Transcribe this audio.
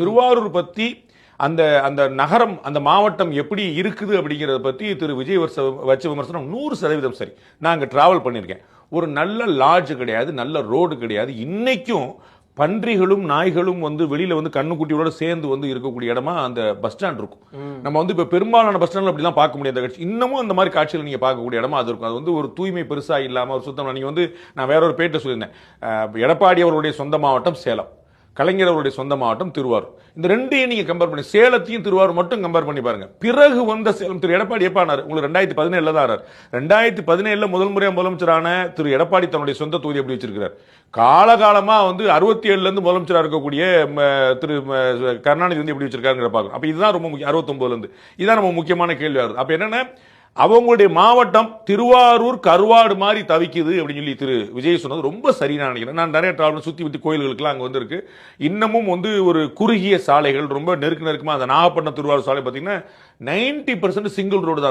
திருவாரூர் பத்தி அந்த அந்த நகரம் அந்த மாவட்டம் எப்படி இருக்குது அப்படிங்கிறத பத்தி திரு விஜய் வச்ச விமர்சனம் 100% சரி. நான் அங்க டிராவல் பண்ணியிருக்கேன். ஒரு நல்ல லாட்ஜ் கிடையாது, நல்ல ரோடு கிடையாது. இன்னைக்கும் பன்றிகளும் நாய்களும் வந்து வெளியில வந்து கண்ணுக்குட்டியோட சேர்ந்து வந்து இருக்கக்கூடிய இடமா அந்த பஸ் ஸ்டாண்ட் இருக்கும். நம்ம வந்து இப்ப பெரும்பாலான பஸ் ஸ்டாண்ட்ல அப்படிலாம் பார்க்க முடியாத காட்சி. இன்னமும் அந்த மாதிரி காட்சிகள் நீங்க பார்க்கக்கூடிய இடமா அது இருக்கும். அது வந்து ஒரு தூய்மை பெருசா இல்லாம ஒரு சுத்தம். நீங்க வந்து நான் வேற ஒரு பேட்டை சொல்லியிருந்தேன். எடப்பாடி அவருடைய சொந்த மாவட்டம் சேலம், கலைஞர் அவருடைய சொந்த மாவட்டம் திருவாரூர். இந்த ரெண்டையும் நீங்க கம்பேர் பண்ணி சேலத்தையும் திருவாரூர் மட்டும் கம்பேர் பண்ணி பாருங்க. பிறகு வந்த சேலம் திரு எடப்பாடி எப்ப ஆனார்? உங்களுக்கு 2017 தான் ஆனார். 2017 முதல் முறையா முதலமைச்சரான திரு எடப்பாடி தன்னுடைய சொந்த தொகுதி எப்படி வச்சிருக்கிறார்? காலகாலமா வந்து 67 இருந்து முதலமைச்சராக இருக்கக்கூடிய திரு கருணாநிதி வந்து எப்படி வச்சிருக்காருங்கிற பார்க்கணும். அப்ப இதுதான் ரொம்ப முக்கியம். 69 இருந்து இதான் நம்ம முக்கியமான கேள்வி வருது. அப்ப என்னன்னா அவங்களுடைய மாவட்டம் திருவாரூர் கருவாடு மாதிரி தவிக்குது அப்படின்னு சொல்லி திரு விஜய் சொன்னது ரொம்ப சரியான நினைக்கிறேன். நான் நிறைய டிராவல் சுத்தி கோயில்களுக்குலாம் அங்க வந்து இருக்கு. இன்னமும் வந்து ஒரு குறுகிய சாலைகள் ரொம்ப நெருக்கமா அந்த நாகப்பட்டினம் திருவாரூர் சாலை பார்த்தீங்கன்னா 90% சிங்கிள் ரோடு தான்.